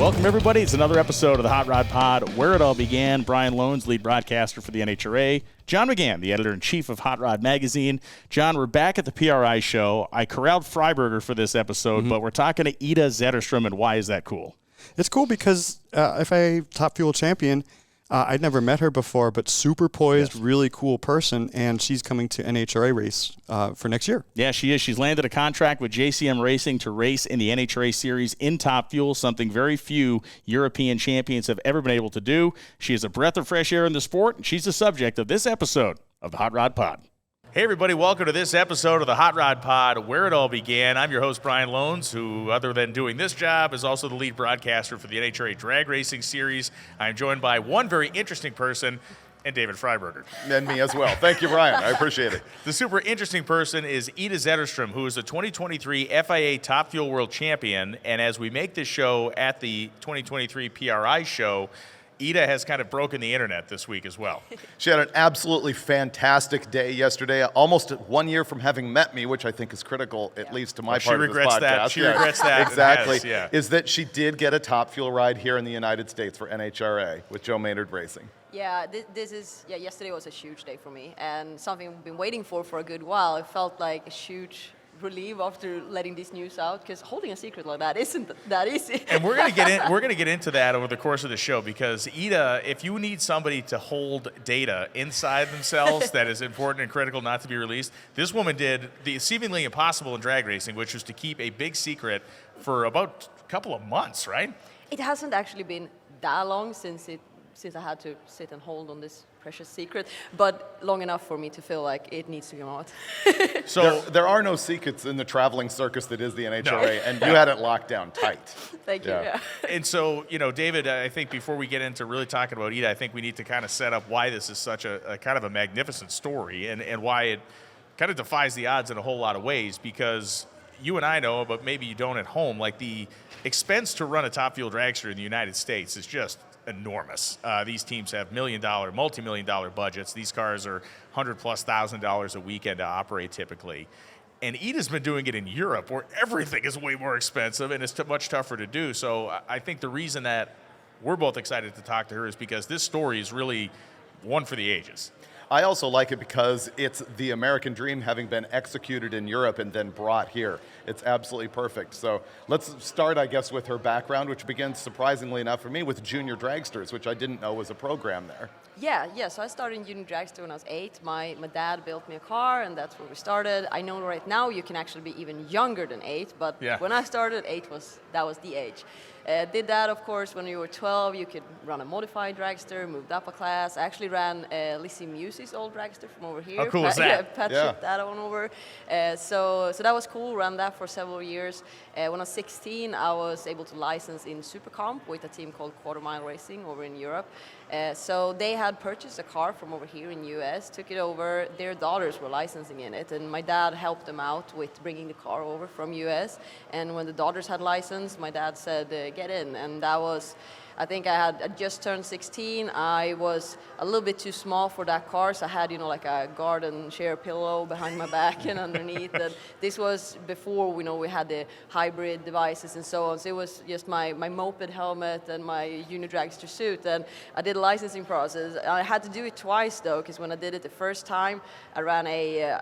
Welcome, everybody. It's another episode of the Hot Rod Pod, where it all began. Brian Lohnes, lead broadcaster for the NHRA. John McGann, the editor-in-chief of Hot Rod Magazine. John, we're back at the PRI show. I corralled Frieburger for this episode, but we're talking to Ida Zetterström, and why is that cool? It's cool because FIA Top Fuel champion, I'd never met her before, but super poised, really cool person, and she's coming to NHRA race for next year. Yeah, she is. She's landed a contract with JCM Racing to race in the NHRA series in Top Fuel, something very few European champions have ever been able to do. She is a breath of fresh air in the sport, and she's the subject of this episode of the Hot Rod Pod. Hey, everybody, welcome to this episode of the Hot Rod Pod, where it all began. I'm your host, Brian Lohnes, who, other than doing this job, is also the lead broadcaster for the NHRA Drag Racing Series. I'm joined by one very interesting person, and David Frieburger. And me as well. Thank you, Brian. I appreciate it. The super interesting person is Ida Zetterström, who is the 2023 FIA Top Fuel World Champion. And as we make this show at the 2023 PRI show, Ida has kind of broken the internet this week as well. She had an absolutely fantastic day yesterday, almost 1 year from having met me, which I think is critical, at least to my part of this podcast. She regrets that. Exactly. Yes, is that she did get a Top Fuel ride here in the United States for NHRA with Joe Maynard Racing. Yeah, yesterday was a huge day for me, and something I've been waiting for a good while. It felt like a huge relief after letting this news out, because holding a secret like that isn't that easy. And we're gonna get into that over the course of the show, because Ida, if you need somebody to hold data inside themselves that is important and critical not to be released, this woman did the seemingly impossible in drag racing, which was to keep a big secret for about a couple of months, right? It hasn't actually been that long since I had to sit and hold on this precious secret, but long enough for me to feel like it needs to come out. So there are no secrets in the traveling circus that is the NHRA, and you had it locked down tight. Thank you. Yeah. And so, David, I think before we get into really talking about Ida, I think we need to kind of set up why this is such a kind of a magnificent story, and why it kind of defies the odds in a whole lot of ways, because you and I know, but maybe you don't at home, like the expense to run a Top Fuel dragster in the United States is just enormous. These teams have multi-million-dollar budgets. These cars are $100,000+ a weekend to operate typically. And Ida's been doing it in Europe, where everything is way more expensive and it's much tougher to do. So I think the reason that we're both excited to talk to her is because this story is really one for the ages. I also like it because it's the American dream having been executed in Europe and then brought here. It's absolutely perfect. So let's start, I guess, with her background, which begins, surprisingly enough for me, with Junior Dragsters, which I didn't know was a program there. Yeah. So I started in Junior Dragster when I was 8. My dad built me a car, and that's where we started. I know right now you can actually be even younger than 8, but when I started, 8 was the age. Did that, of course, when you were 12, you could run a modified dragster, moved up a class. I actually ran Lizzie Musey's old dragster from over here. How cool is that? Pat shipped that one over. So that was cool, ran that for several years. When I was 16, I was able to license in Supercomp with a team called Quarter Mile Racing over in Europe. So they had purchased a car from over here in the US, took it over, their daughters were licensing in it, and my dad helped them out with bringing the car over from US. And when the daughters had license, my dad said, get in, and that was, I think I just turned 16. I was a little bit too small for that car, so I had, like a garden chair pillow behind my back and underneath. And this was before we had the hybrid devices and so on. So it was just my moped helmet and my Junior Dragster suit. And I did a licensing process. I had to do it twice though, because when I did it the first time, I ran a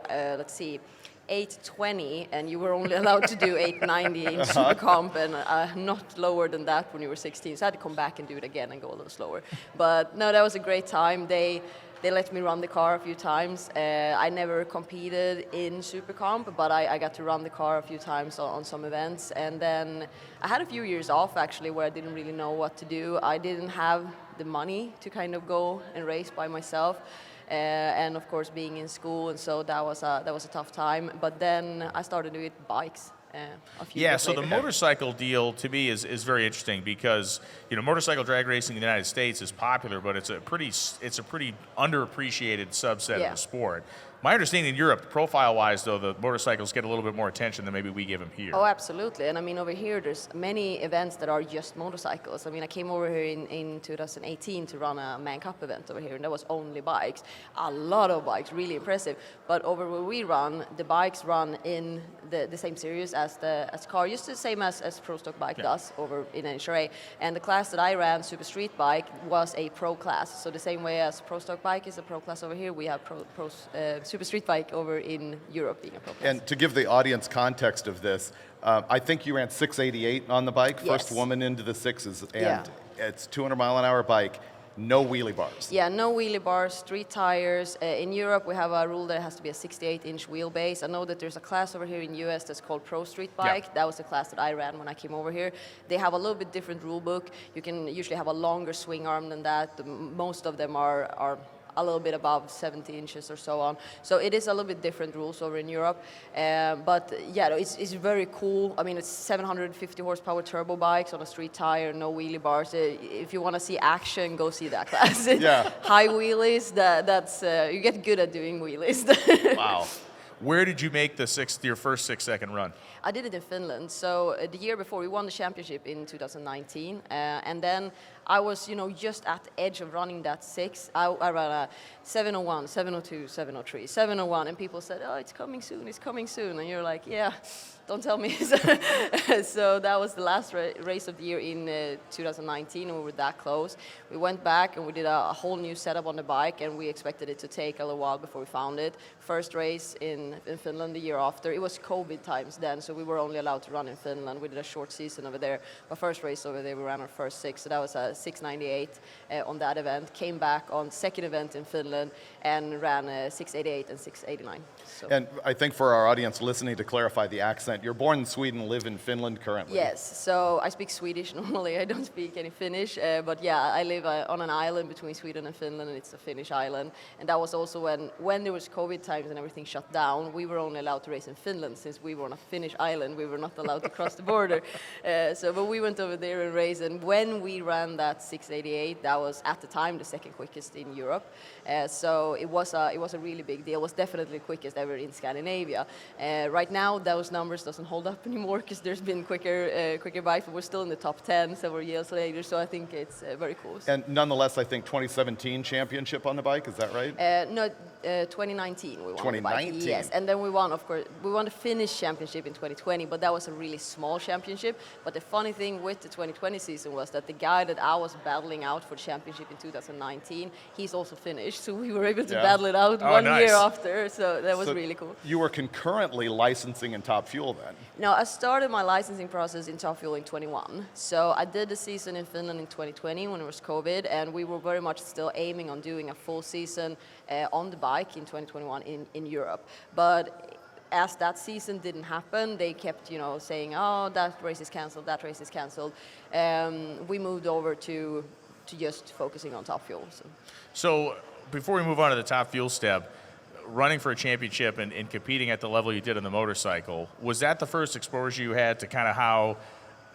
820, and you were only allowed to do 890 in Supercomp, and not lower than that when you were 16. So I had to come back and do it again and go a little slower. But no, that was a great time. They let me run the car a few times. I never competed in Supercomp, but I got to run the car a few times on some events. And then I had a few years off, actually, where I didn't really know what to do. I didn't have the money to kind of go and race by myself. And of course being in school, and so that was a tough time. But then I started doing bikes a few years later. The motorcycle deal to me is very interesting, because motorcycle drag racing in the United States is popular, but it's a pretty underappreciated subset of the sport. My understanding in Europe, profile-wise, though, the motorcycles get a little bit more attention than maybe we give them here. Oh, absolutely. And I mean, over here, there's many events that are just motorcycles. I mean, I came over here in 2018 to run a Man Cup event over here, and that was only bikes. A lot of bikes, really impressive. But over where we run, the bikes run in the same series as car, just the same as Pro Stock Bike does over in NHRA. And the class that I ran, Super Street Bike, was a pro class. So the same way as Pro Stock Bike is a pro class over here, we have Super Street Bike over in Europe being a pro class. And to give the audience context of this, I think you ran 688 on the bike, first woman into the sixes, and it's 200-mile-an-hour bike, no wheelie bars. Yeah, no wheelie bars, street tires. In Europe, we have a rule that it has to be a 68-inch wheelbase. I know that there's a class over here in US that's called Pro Street Bike. Yeah. That was the class that I ran when I came over here. They have a little bit different rule book. You can usually have a longer swing arm than that. Most of them are a little bit above 70 inches or so on. So it is a little bit different rules over in Europe. But yeah, it's very cool. I mean, it's 750 horsepower turbo bikes on a street tire, no wheelie bars. If you want to see action, go see that class. Yeah. High wheelies, that's you get good at doing wheelies. Wow. Where did you make your first 6-second run? I did it in Finland. So the year before, we won the championship in 2019, and then I was, just at the edge of running that 6. I ran a 701, 702, 703, 701, and people said, "Oh, it's coming soon," and you're like, "Yeah, don't tell me." So that was the last race of the year in 2019, and we were that close. We went back and we did a whole new setup on the bike, and we expected it to take a little while before we found it. First race in Finland the year after. It was COVID times then, so we were only allowed to run in Finland. We did a short season over there. Our first race over there, we ran our first 6, so that was a 698 on that event. Came back on second event in Finland and ran 688 and 689. So. And I think for our audience listening, to clarify the accent, you're born in Sweden, live in Finland currently. Yes, so I speak Swedish normally. I don't speak any Finnish, but yeah, I live on an island between Sweden and Finland, and it's a Finnish island. And that was also when there was COVID times and everything shut down, we were only allowed to race in Finland. Since we were on a Finnish island, we were not allowed to cross the border. But we went over there and raced, and when we ran that 688, that was at the time the second quickest in Europe. So it was a really big deal. It was definitely the quickest ever in Scandinavia. Right now, those numbers doesn't hold up anymore because there's been quicker bikes, but we're still in the top 10 several years later. So I think it's very cool. And nonetheless, I think 2017 championship on the bike, is that right? No, 2019 we won 2019. the bike. Yes, and then we won, of course, the Finnish championship in 2020, but that was a really small championship. But the funny thing with the 2020 season was that the guy that I was battling out for the championship in 2019, he's also Finnish, so we were able to battle it out one year after, so that was really cool. You were concurrently licensing in Top Fuel then? No, I started my licensing process in Top Fuel in 21. So I did the season in Finland in 2020 when it was COVID, and we were very much still aiming on doing a full season on the bike in 2021 in Europe. But as that season didn't happen, they kept, saying, "Oh, that race is cancelled, that race is cancelled." We moved over to just focusing on Top Fuel. So before we move on to the Top Fuel step, running for a championship and competing at the level you did on the motorcycle, was that the first exposure you had to kind of how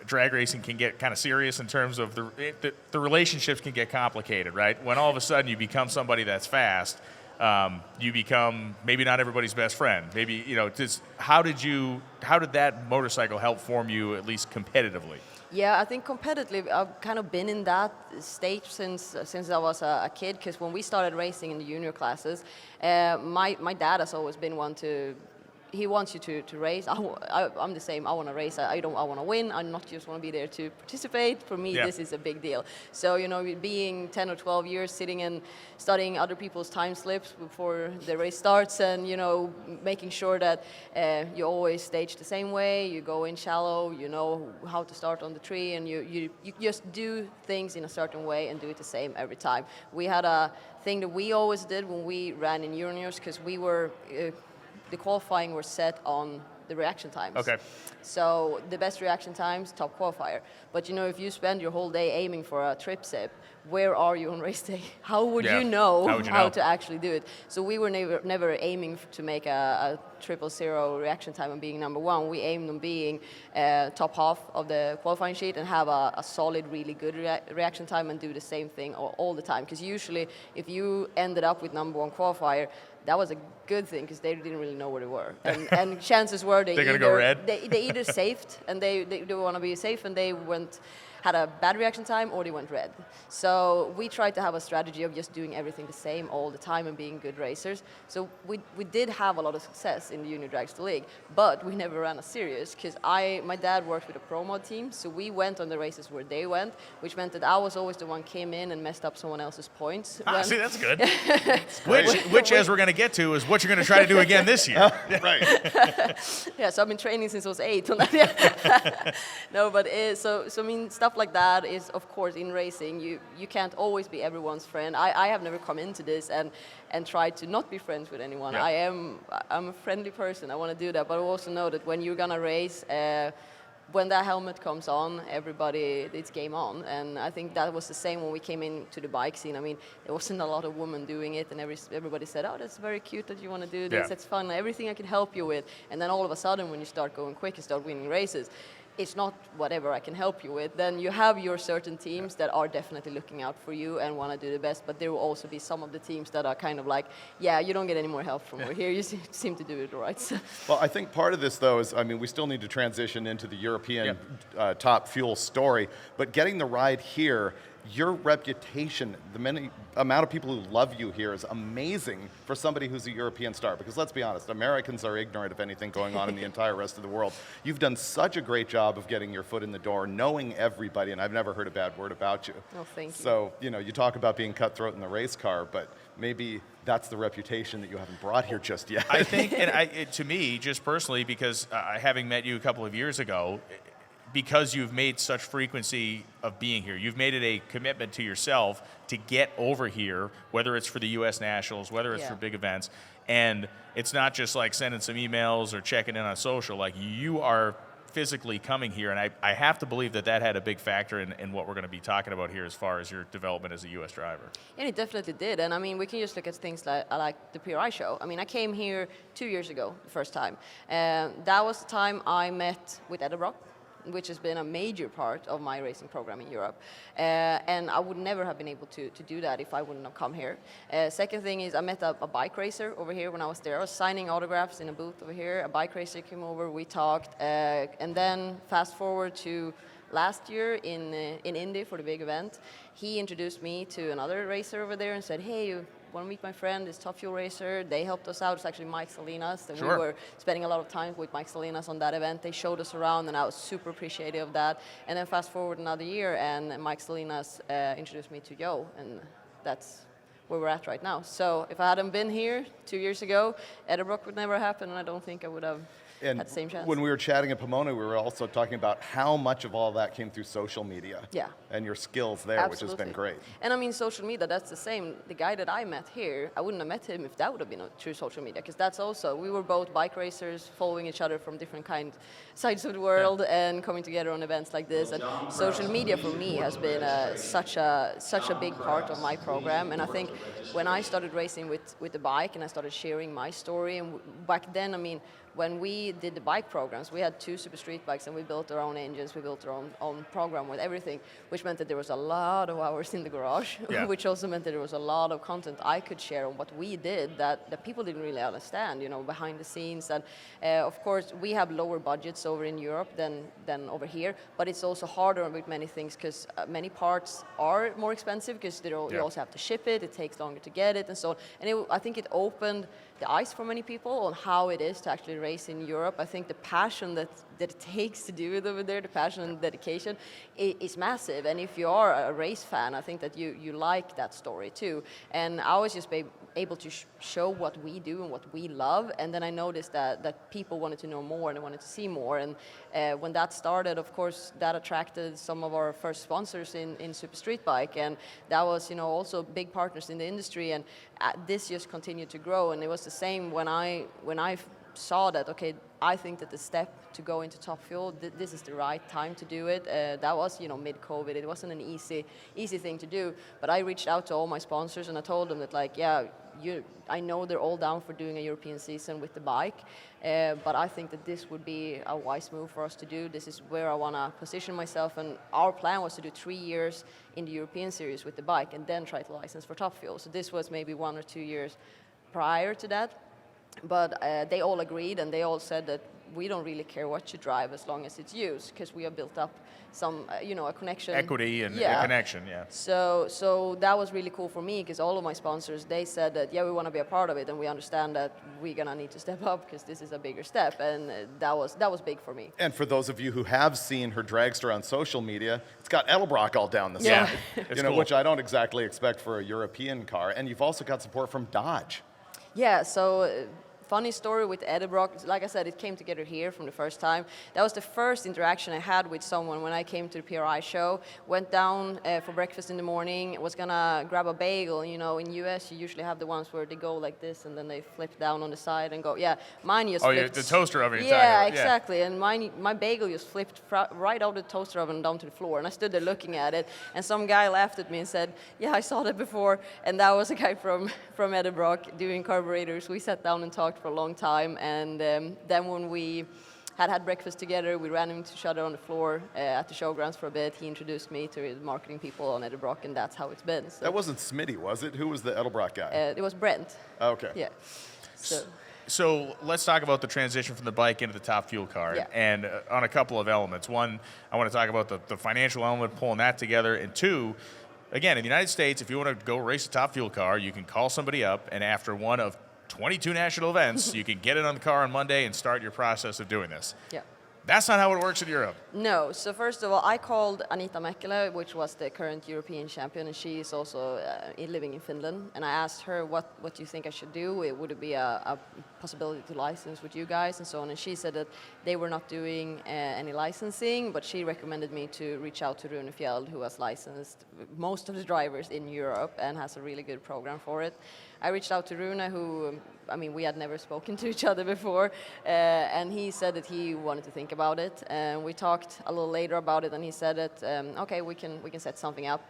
drag racing can get kind of serious in terms of the relationships can get complicated, right? When all of a sudden you become somebody that's fast, you become maybe not everybody's best friend. Maybe, how did that motorcycle help form you at least competitively? Yeah, I think competitively, I've kind of been in that stage since I was a kid, because when we started racing in the junior classes, my dad has always been one to he wants you to race. I'm the same. I want to race. I want to win. I not just want to be there to participate. For me, this is a big deal. So, being 10 or 12 years sitting and studying other people's time slips before the race starts, and making sure that you always stage the same way. You go in shallow. You know how to start on the tree, and you just do things in a certain way and do it the same every time. We had a thing that we always did when we ran in juniors, because we were. The qualifying were set on the reaction times. Okay. So the best reaction times, top qualifier. But if you spend your whole day aiming for a trip zip, where are you on race day? How would you know how to actually do it? So we were never aiming to make a 000 reaction time and being number one. We aimed on being top half of the qualifying sheet and have a solid, really good reaction time and do the same thing all the time. Because usually, if you ended up with number one qualifier, that was a good thing because they didn't really know where they were, and chances were they're gonna go red. They either saved and they want to be safe and they had a bad reaction time, or they went red. So we tried to have a strategy of just doing everything the same all the time and being good racers. So we did have a lot of success in the Junior Dragster League, but we never ran a series because my dad worked with a pro mod team, so we went on the races where they went, which meant that I was always the one came in and messed up someone else's points. See, that's good. which, as we're going to get to, is what you're going to try to do again this year. Right. Yeah, so I've been training since I was 8 on that. No, but so I mean, stuff like that is, of course, in racing, you can't always be everyone's friend. I have never come into this and tried to not be friends with anyone. Yeah. I'm a friendly person. I want to do that, but I also know that when you're gonna race, when that helmet comes on, it's game on. And I think that was the same when we came into the bike scene. I mean, there wasn't a lot of women doing it, and everybody said, "Oh, that's very cute that you want to do this. Yeah. That's fun. Everything I can help you with." And then all of a sudden, when you start going quick and start winning races, it's not whatever I can help you with. Then you have your certain teams that are definitely looking out for you and want to do the best, but there will also be some of the teams that are kind of like, yeah, you don't get any more help from over here. You seem to do it all right. So. Well, I think part of this, though, is, I mean, we still need to transition into the European top fuel story, but getting the ride here, your reputation, the amount of people who love you here is amazing for somebody who's a European star. Because let's be honest, Americans are ignorant of anything going on in the entire rest of the world. You've done such a great job of getting your foot in the door, knowing everybody, and I've never heard a bad word about you. Oh, thank you. So, you talk about being cutthroat in the race car, but maybe that's the reputation that you haven't brought here just yet. I think, and to me, just personally, because having met you a couple of years ago, because you've made such frequency of being here, you've made it a commitment to yourself to get over here, whether it's for the U.S. Nationals, whether it's for big events, and it's not just like sending some emails or checking in on social, like you are physically coming here, and I have to believe that had a big factor in what we're going to be talking about here as far as your development as a U.S. driver. And it definitely did, and I mean, we can just look at things like the PRI show. I mean, I came here 2 years ago, the first time, and that was the time I met with Zetterström, which has been a major part of my racing program in Europe. And I would never have been able to do that if I wouldn't have come here. Second thing is I met a bike racer over here when I was there. I was signing autographs in a booth over here. A bike racer came over, we talked, and then fast forward to last year in Indy for the big event. He introduced me to another racer over there and said, "Hey, you want to meet my friend, this Top Fuel racer?" They helped us out. It's actually Mike Salinas. And we were spending a lot of time with Mike Salinas on that event. They showed us around, and I was super appreciative of that. And then fast forward another year, and Mike Salinas introduced me to Joe, and that's where we're at right now. So if I hadn't been here 2 years ago, Zetterström would never happen, and I don't think I would have had the same chance. When we were chatting at Pomona, we were also talking about how much of all that came through social media. Yeah. And your skills there, Absolutely. which has been great. And I mean, social media, that's the same. The guy that I met here, I wouldn't have met him if that would have been through social media, because that's also, we were both bike racers following each other from different sides of the world and coming together on events like this. And social media for me has been such a big part of my program. And I think when I started racing with the bike and I started sharing my story, and back then, I mean, when we did the bike programs, we had 2 super street bikes and we built our own engines, we built our own program with everything, which meant that there was a lot of hours in the garage, which also meant that there was a lot of content I could share on what we did that people didn't really understand, behind the scenes. And of course, we have lower budgets over in Europe than over here, but it's also harder with many things because many parts are more expensive because you also have to ship it takes longer to get it, and so on. And I think it opened the eyes for many people on how it is to actually race in Europe. I think the passion that it takes to do it over there, the passion and dedication, is massive. And if you are a race fan, I think that you like that story too. And I was just able to show what we do and what we love. And then I noticed that people wanted to know more and they wanted to see more. And when that started, of course, that attracted some of our first sponsors in Super Street Bike. And that was, also big partners in the industry. And this just continued to grow. And it was the same when I saw that, okay, I think that the step to go into Top Fuel, this is the right time to do it. That was, mid-COVID. It wasn't an easy thing to do. But I reached out to all my sponsors and I told them that, like, yeah, I know they're all down for doing a European season with the bike, but I think that this would be a wise move for us to do. This is where I want to position myself, and our plan was to do 3 years in the European series with the bike and then try to license for Top Fuel. So this was maybe 1 or 2 years prior to that. But they all agreed, and they all said that we don't really care what you drive as long as it's used, because we have built up some, a connection. Equity and a connection, yeah. So that was really cool for me, because all of my sponsors, they said that, yeah, we want to be a part of it, and we understand that we're going to need to step up because this is a bigger step, and that was big for me. And for those of you who have seen her dragster on social media, it's got Edelbrock all down the Yeah. side, It's cool. which I don't exactly expect for a European car. And you've also got support from Dodge. Yeah, so funny story with Edelbrock. Like I said, it came together here from the first time. That was the first interaction I had with someone when I came to the PRI show. Went down for breakfast in the morning, was gonna grab a bagel. In US you usually have the ones where they go like this and then they flip down on the side and go, yeah, mine just flipped. The toaster oven you're Yeah, talking about. exactly. And my bagel just flipped right out of the toaster oven down to the floor. And I stood there looking at it, and some guy laughed at me and said, yeah, I saw that before. And that was a guy from Edelbrock doing carburetors. We sat down and talked for a long time, and then when we had breakfast together, we ran into each other on the floor at the showgrounds for a bit. He introduced me to the marketing people on Edelbrock, and that's how it's been. So. That wasn't Smitty, was it? Who was the Edelbrock guy? It was Brent. Okay. Yeah. So let's talk about the transition from the bike into the Top Fuel car, Yeah. and on a couple of elements. One, I want to talk about the financial element, pulling that together, and two, again, in the United States, if you want to go race a Top Fuel car, you can call somebody up, and after one of 22 national events, you can get it on the car on Monday and start your process of doing this. Yeah. That's not how it works in Europe. No. So first of all, I called Anita Mäkelä, which was the current European champion, and she is also living in Finland. And I asked her, what do you think I should do? Would it be a possibility to license with you guys and so on? And she said that they were not doing any licensing, but she recommended me to reach out to Rune Fjeld, who has licensed most of the drivers in Europe and has a really good program for it. I reached out to Rune, who, we had never spoken to each other before, and he said that he wanted to think about it. And we talked a little later about it, and he said that, okay, we can set something up.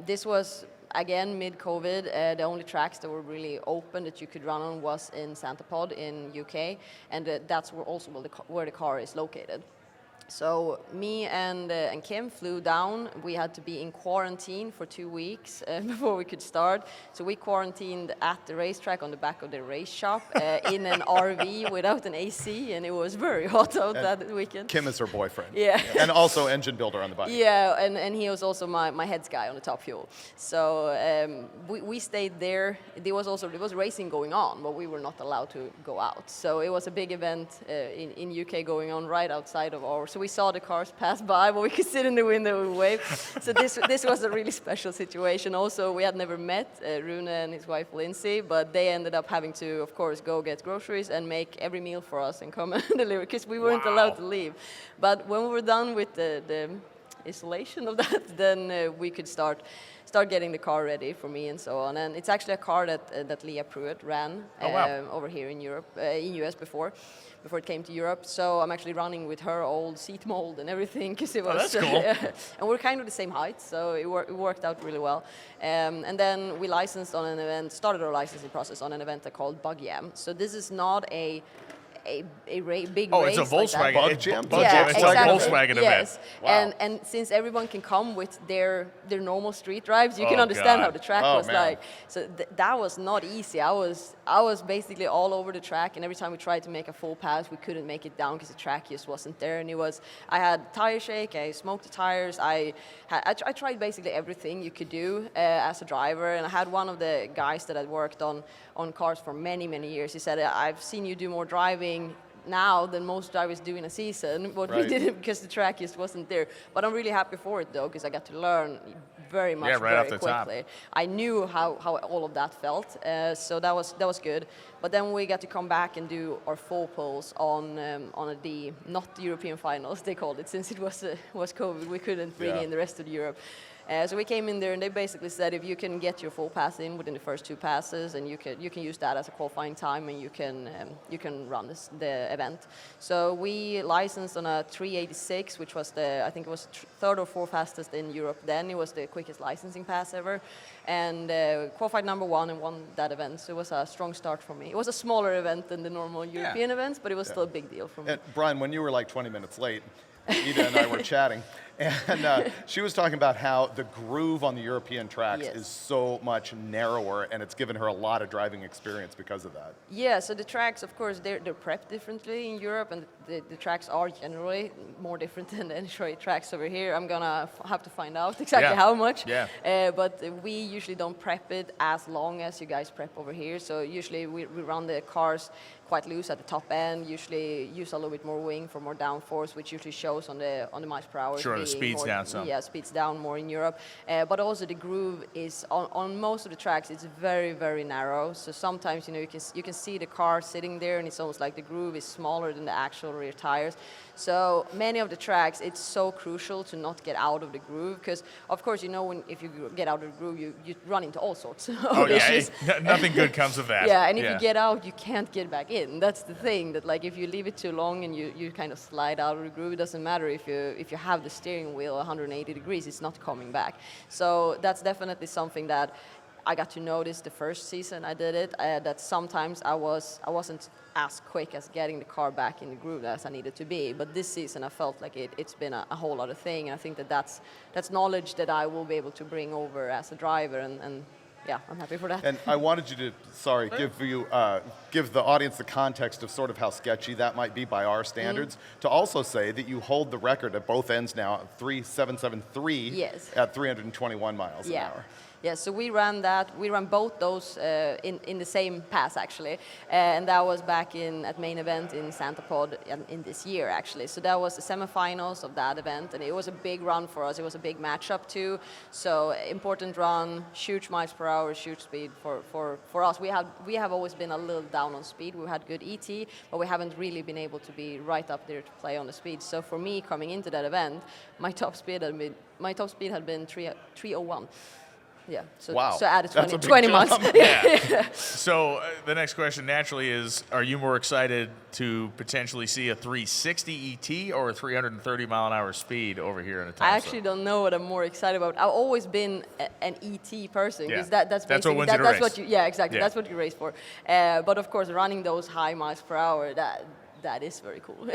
This was, again, mid-COVID. The only tracks that were really open that you could run on was in Santa Pod in UK, and that's where the car is located. So me and Kim flew down. We had to be in quarantine for 2 weeks before we could start. So we quarantined at the racetrack on the back of the race shop in an RV without an AC, and it was very hot out that weekend. Kim is her boyfriend. Yeah. And also engine builder on the bike. Yeah, and he was also my heads guy on the Top Fuel. So we stayed there. There was racing going on, but we were not allowed to go out. So it was a big event in UK going on right outside of ours. So we saw the cars pass by, but we could sit in the window and wave. So this was a really special situation. Also, we had never met Rune and his wife Lindsay, but they ended up having to, of course, go get groceries and make every meal for us and come and deliver, because we weren't allowed to leave. But when we were done with the installation of that, then we could start getting the car ready for me and so on. And it's actually a car that Leah Pruitt ran over here in Europe, in US before it came to Europe. So I'm actually running with her old seat mold and everything, because it was. That's cool. And we're kind of the same height, so it worked out really well. And then we licensed on an event, started our licensing process on an event called Bug Jam. So this is not a big race. It's a Like Volkswagen. Bug Jam? Bug Jam. It's exactly. a Volkswagen event. Yes, Wow. and since everyone can come with their normal street drives, you can understand how the track was man. like. So that was not easy. I was basically all over the track, and every time we tried to make a full pass, we couldn't make it down because the track just wasn't there. And I had tire shake, I smoked the tires, I tried basically everything you could do as a driver. And I had one of the guys that had worked on cars for many, many years. He said, I've seen you do more driving now than most drivers do in a season, but we didn't because the track just wasn't there. But I'm really happy for it though, because I got to learn very much right off the quickly. top. I knew how all of that felt, so that was good. But then we got to come back and do our full pulls on not the European finals they called it, since it was COVID. We couldn't bring in the rest of Europe. So we came in there, and they basically said if you can get your full pass in within the first 2 passes, and you can use that as a qualifying time, and you can run the event. So we licensed on a 386, which was I think it was 3rd or 4th fastest in Europe then. It was the quickest licensing pass ever, and qualified number 1 and won that event. So it was a strong start for me. It was a smaller event than the normal European events, but it was still a big deal for me. And Brian, when you were like 20 minutes late, Ida and I were chatting, and she was talking about how the groove on the European tracks is so much narrower, and it's given her a lot of driving experience because of that. Yeah, so the tracks, of course, they're prepped differently in Europe, and the tracks are generally more different than the NHRA tracks over here. I'm gonna have to find out exactly how much. Yeah. But we usually don't prep it as long as you guys prep over here. So usually we run the cars quite loose at the top end, usually use a little bit more wing for more downforce, which usually shows on the miles per hour. Sure, the speed's more, down some. Yeah, speed's down more in Europe. But also the groove is, on most of the tracks, it's very, very narrow. So sometimes, you can see the car sitting there, and it's almost like the groove is smaller than the actual rear tires. So many of the tracks, it's so crucial to not get out of the groove, because of course, if you get out of the groove, you run into all sorts of issues. Nothing good comes of that. Yeah, and if you get out, you can't get back in. That's the thing, that like if you leave it too long and you kind of slide out of the groove, it doesn't matter if you have the steering wheel 180 degrees, it's not coming back. So that's definitely something that I got to notice the first season I did it, that sometimes I wasn't as quick as getting the car back in the groove as I needed to be. But this season I felt like it's been a whole other thing, and I think that's knowledge that I will be able to bring over as a driver, and yeah, I'm happy for that. And I wanted you to, give the audience the context of sort of how sketchy that might be by our standards, to also say that you hold the record at both ends now, 3773 at 321 miles an hour. Yeah, so we ran both those in the same pass actually, and that was back at main event in Santa Pod in this year actually. So that was the semifinals of that event, and it was a big run for us. It was a big matchup too. So important run, huge miles per hour, huge speed for us. We have always been a little down on speed. We had good ET, but we haven't really been able to be right up there to play on the speed. So for me, coming into that event, my top speed had been 3:01. Yeah, so added 20 miles. Yeah. So the next question naturally is, are you more excited to potentially see a 360 ET or a 330 mile an hour speed over here in a time? I actually don't know what I'm more excited about. I've always been an ET person, because that's what wins you a race. What that's what you race for. But of course, running those high miles per hour, that is very cool.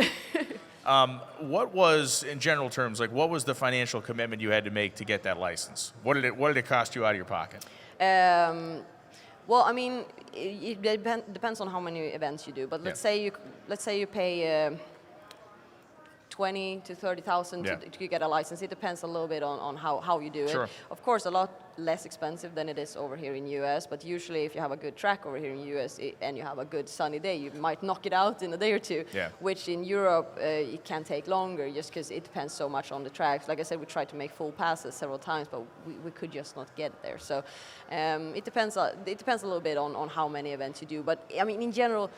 What was, in general terms, what was the financial commitment you had to make to get that license? What did it cost you out of your pocket? Well, I mean, it depends on how many events you do. But let's say you pay 20 to 30,000 to get a license. It depends a little bit on how you do it. Of course, a lot less expensive than it is over here in US, but usually if you have a good track over here in US and you have a good sunny day, you might knock it out in a day or two, which in Europe it can take longer, just because it depends so much on the tracks. Like I said, we tried to make full passes several times, but we could just not get there. So it depends a little bit on how many events you do. But I mean, in general,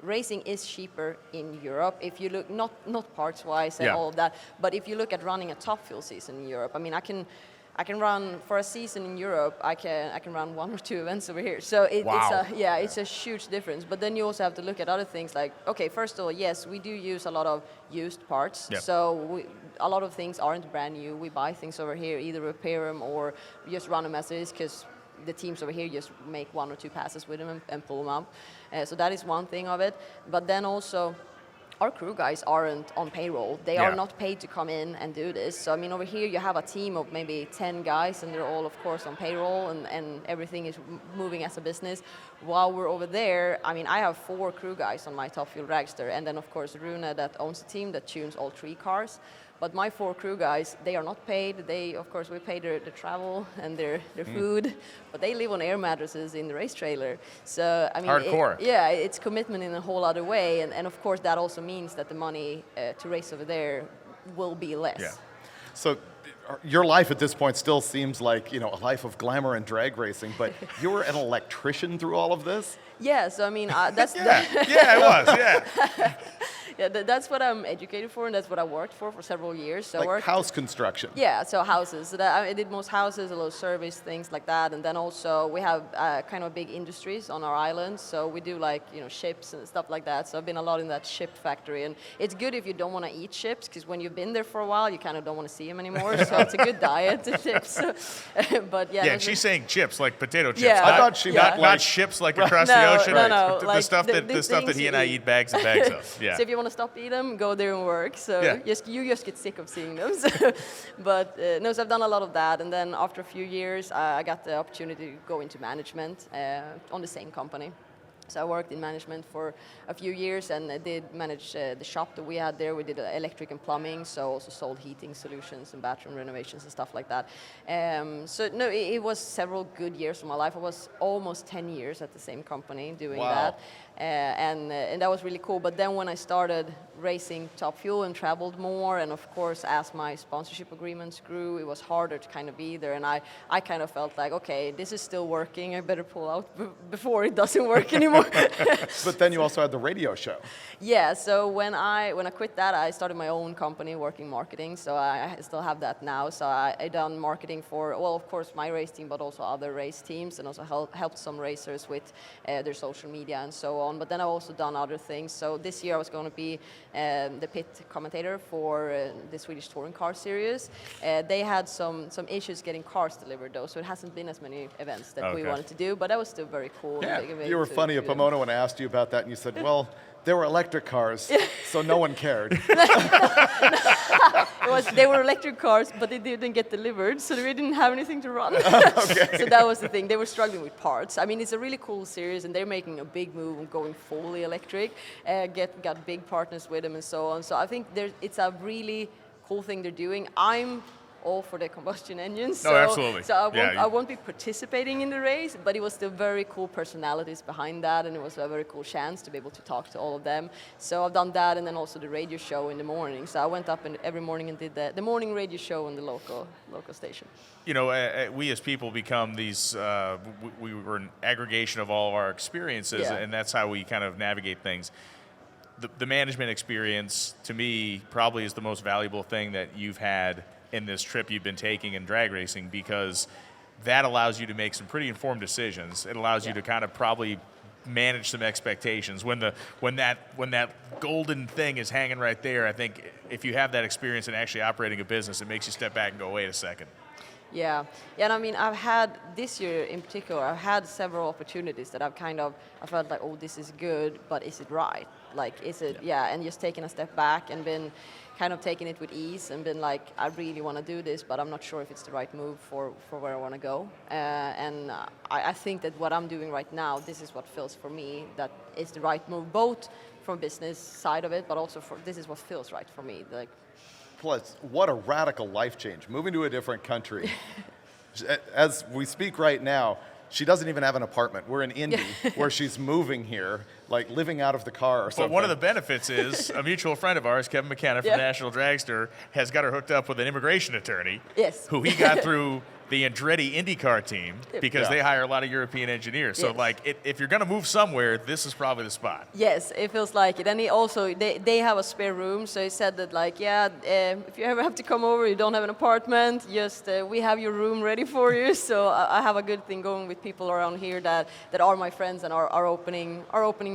racing is cheaper in Europe if you look, not parts wise and all of that, but if you look at running a top fuel season in Europe, I mean, I can run for a season in Europe. I can run 1 or 2 events over here. So it's a huge difference. But then you also have to look at other things like, okay, first of all, yes, we do use a lot of used parts. So a lot of things aren't brand new. We buy things over here, either repair them or just run them as is, because the teams over here just make 1 or 2 passes with them and pull them up. So that is one thing of it. But then also, our crew guys aren't on payroll. They are not paid to come in and do this. So, I mean, over here you have a team of maybe 10 guys, and they're all, of course, on payroll, and everything is moving as a business. While we're over there, I mean, I have 4 crew guys on my Top Fuel Dragster, and then, of course, Rune that owns the team that tunes all 3 cars. But my 4 crew guys, they are not paid. We pay their travel and their food, but they live on air mattresses in the race trailer. So, I mean, hardcore. It's commitment in a whole other way. And of course, that also means that the money to race over there will be less. Yeah. So your life at this point still seems like, a life of glamour and drag racing, but you were an electrician through all of this? Yeah, so I mean, that's... it was. Yeah, that's what I'm educated for, and that's what I worked for several years. So I Like worked house construction. Yeah, so houses. So that I did most houses, a lot of service, things like that. And then also we have kind of big industries on our island. So we do like, ships and stuff like that. So I've been a lot in that ship factory. And it's good if you don't want to eat ships, because when you've been there for a while, you kind of don't want to see them anymore. So it's a good diet, chips. But yeah. Yeah, she's saying chips, like potato chips. Yeah. I thought she meant Not like ships like across No, the ocean. no, The like stuff the the stuff that things he and you I eat. eat bags and bags of. Yeah. So if you want to stop eating them, go there and work. So Yeah. you just get sick of seeing them. But no, so I've done a lot of that. And then after a few years, I got the opportunity to go into management on the same company. So I worked in management for a few years, and I did manage the shop that we had there. We did electric and plumbing, so also sold heating solutions and bathroom renovations and stuff like that. So no, it was several good years of my life. I was almost 10 years at the same company doing that. And that was really cool. But then when I started racing Top Fuel and traveled more, and of course as my sponsorship agreements grew, it was harder to kind of be there. And I kind of felt like, okay, this is still working. I better pull out before it doesn't work anymore. But then you also had the radio show. Yeah, so when I quit that, I started my own company working marketing. So I still have that now. So I done marketing for, well, of course, my race team, but also other race teams, and also helped some racers with their social media and so on. But then I've also done other things. So this year I was going to be the pit commentator for the Swedish Touring Car Series. They had some issues getting cars delivered, though, so it hasn't been as many events that we wanted to do. But that was still very cool. Yeah, you were funny at Pomona when I asked you about that, and you said, well, there were electric cars, so no one cared. They were electric cars, but they didn't get delivered, so they didn't have anything to run. Okay. So that was the thing. They were struggling with parts. I mean, it's a really cool series, and they're making a big move on going fully electric. Got big partners with them and so on. So I think it's a really cool thing they're doing. I'm all for the combustion engines. No, absolutely. So I won't be participating in the race, but it was still very cool personalities behind that, and it was a very cool chance to be able to talk to all of them. So I've done that, and then also the radio show in the morning. So I went up every morning and did the morning radio show on the local station. We as people become these, we were an aggregation of all of our experiences, and that's how we kind of navigate things. The management experience, to me, probably is the most valuable thing that you've had in this trip you've been taking in drag racing, because that allows you to make some pretty informed decisions. It allows you to kind of probably manage some expectations. When that golden thing is hanging right there, I think if you have that experience in actually operating a business, it makes you step back and go, wait a second. Yeah, and I mean, I've had, this year in particular, I've had several opportunities that I felt like, oh, this is good, but is it right? Like, is it, and just taking a step back and been kind of taking it with ease and been like, I really want to do this, but I'm not sure if it's the right move for where I want to go. And I think that what I'm doing right now, this is what feels for me, that is the right move, both from business side of it, but also this is what feels right for me. Like, plus, what a radical life change. Moving to a different country. As we speak right now, she doesn't even have an apartment. We're in Indy, where she's moving here, like living out of the car or something. But one of the benefits is a mutual friend of ours, Kevin McKenna from National Dragster, has got her hooked up with an immigration attorney who he got through the Andretti IndyCar team, because they hire a lot of European engineers. So, if you're going to move somewhere, this is probably the spot. Yes, it feels like it. And they have a spare room, so he said that, if you ever have to come over, you don't have an apartment, just we have your room ready for you. So I have a good thing going with people around here that are my friends and are opening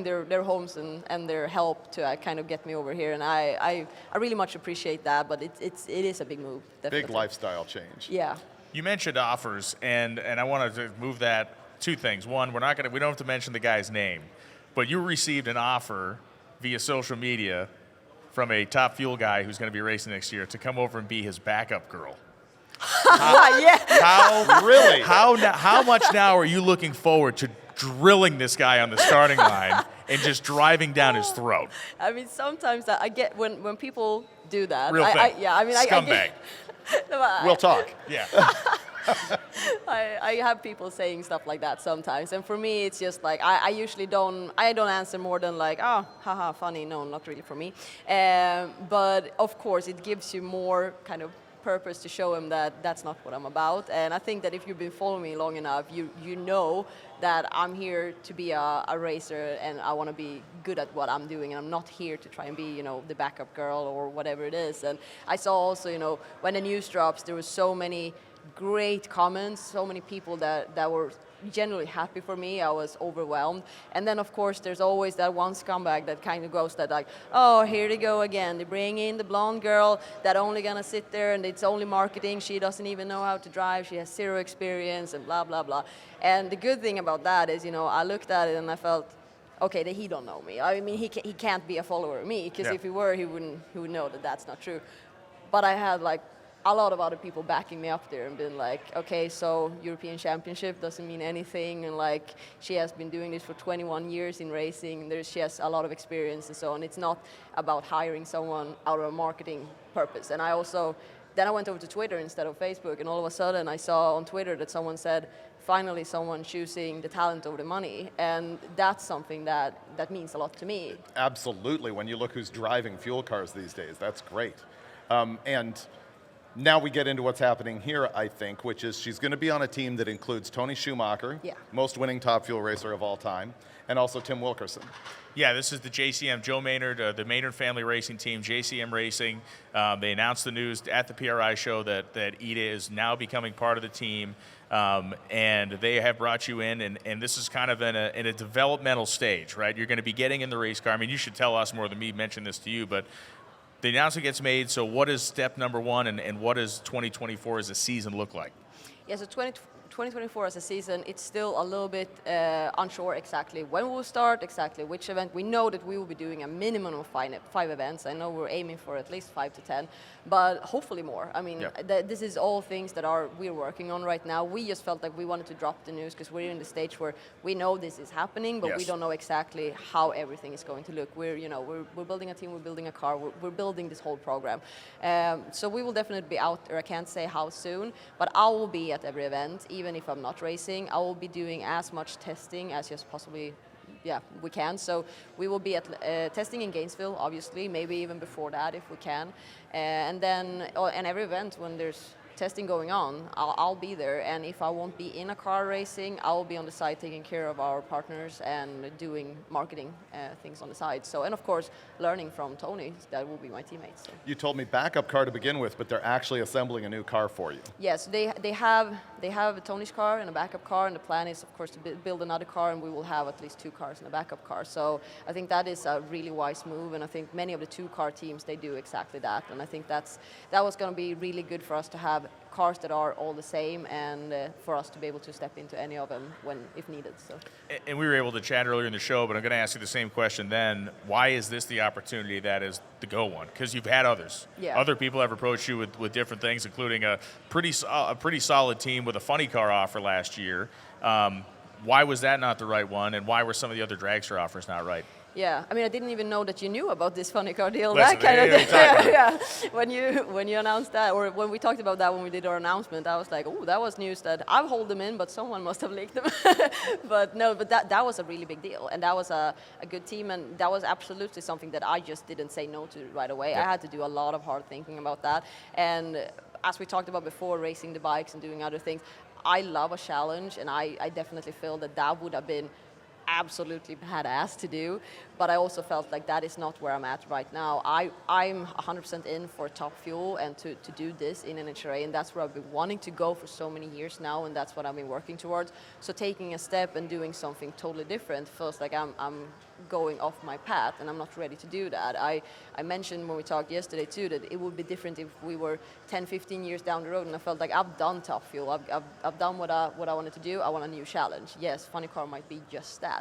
their homes and their help to kind of get me over here. And I really much appreciate that, but it is a big move. Definitely. Big lifestyle change. Yeah. You mentioned offers, and I wanted to move that. Two things. One, we don't have to mention the guy's name, but you received an offer via social media from a Top Fuel guy who's going to be racing next year to come over and be his backup girl. Really? How much now are you looking forward to drilling this guy on the starting line and just driving down his throat? I mean, sometimes I get when people do that. Real thing. Scumbag. We'll talk. Yeah. I have people saying stuff like that sometimes, and for me it's just like I usually don't answer more than like, oh, haha, funny. No, not really for me. But of course it gives you more kind of purpose to show him that that's not what I'm about. And I think that if you've been following me long enough, you know that I'm here to be a racer, and I want to be good at what I'm doing, and I'm not here to try and be, the backup girl or whatever it is. And I saw also, when the news drops, there were so many great comments, so many people that were genuinely happy for me. I was overwhelmed. And then of course there's always that one scumbag that kind of goes that like, oh, here they go again, they bring in the blonde girl that only gonna sit there and it's only marketing, she doesn't even know how to drive, she has zero experience and blah blah blah. And the good thing about that is, I looked at it and I felt, okay, that he don't know me. I mean, he can't be a follower of me, because if he were, he would know that that's not true. But I had like a lot of other people backing me up there and been like, okay, so European Championship doesn't mean anything, and like she has been doing this for 21 years in racing, she has a lot of experience and so on. It's not about hiring someone out of a marketing purpose. And then I went over to Twitter instead of Facebook, and all of a sudden I saw on Twitter that someone said, finally someone choosing the talent over the money, and that's something that means a lot to me. Absolutely, when you look who's driving fuel cars these days, that's great. And now we get into what's happening here, I think, which is she's going to be on a team that includes Tony Schumacher, most winning Top Fuel racer of all time, and also Tim Wilkerson. Yeah, this is the JCM, Joe Maynard, the Maynard family racing team, JCM Racing. They announced the news at the PRI show that Ida is now becoming part of the team, and they have brought you in, and this is kind of in a developmental stage, right? You're going to be getting in the race car. I mean, you should tell us more than me mention this to you, but the announcement gets made, so what is step number one, and what does 2024 as a season look like? Yeah, so 2024 as a season, it's still a little bit unsure exactly when we'll start, exactly which event. We know that we will be doing a minimum of five events. I know we're aiming for at least 5 to 10, but hopefully more. I mean, this is all things that we're working on right now. We just felt like we wanted to drop the news because we're in the stage where we know this is happening, but we don't know exactly how everything is going to look. We're building a team, we're building a car, we're building this whole program. So we will definitely be out there. I can't say how soon, but I will be at every event, even if I'm not racing. I will be doing as much testing as just possibly we can. So we will be at testing in Gainesville, obviously, maybe even before that if we can. And then, and every event when there's testing going on, I'll be there. And if I won't be in a car racing, I will be on the side taking care of our partners and doing marketing things on the side. So, and of course, learning from Tony, that will be my teammates. So. You told me backup car to begin with, but they're actually assembling a new car for you. Yes, they have Tony's car and a backup car, and the plan is, of course, to build another car, and we will have at least 2 cars and a backup car. So I think that is a really wise move, and I think many of the 2-car teams, they do exactly that. And I think that was going to be really good for us to have cars that are all the same, and for us to be able to step into any of them if needed. So. And we were able to chat earlier in the show, but I'm going to ask you the same question then. Why is this the opportunity that is the go one? Because you've had others. Yeah. Other people have approached you with different things, including a pretty solid team with a funny car offer last year. Why was that not the right one, and why were some of the other dragster offers not right? Yeah, I mean, I didn't even know that you knew about this funny car deal. Listen, that kind of thing. Yeah. When you announced that, or when we talked about that when we did our announcement, I was like, oh, that was news that I've hold them in, but someone must have leaked them. But that was a really big deal, and that was a good team, and that was absolutely something that I just didn't say no to right away. Yeah. I had to do a lot of hard thinking about that, and as we talked about before, racing the bikes and doing other things, I love a challenge, and I definitely feel that would have been absolutely badass to do, but I also felt like that is not where I'm at right now. I'm 100% in for Top Fuel and to do this in NHRA, and that's where I've been wanting to go for so many years now, and that's what I've been working towards. So taking a step and doing something totally different feels like I'm going off my path, and I'm not ready to do that. I mentioned when we talked yesterday too that it would be different if we were 10, 15 years down the road, and I felt like I've done Top Fuel. I've done what I wanted to do. I want a new challenge. Yes, funny car might be just that.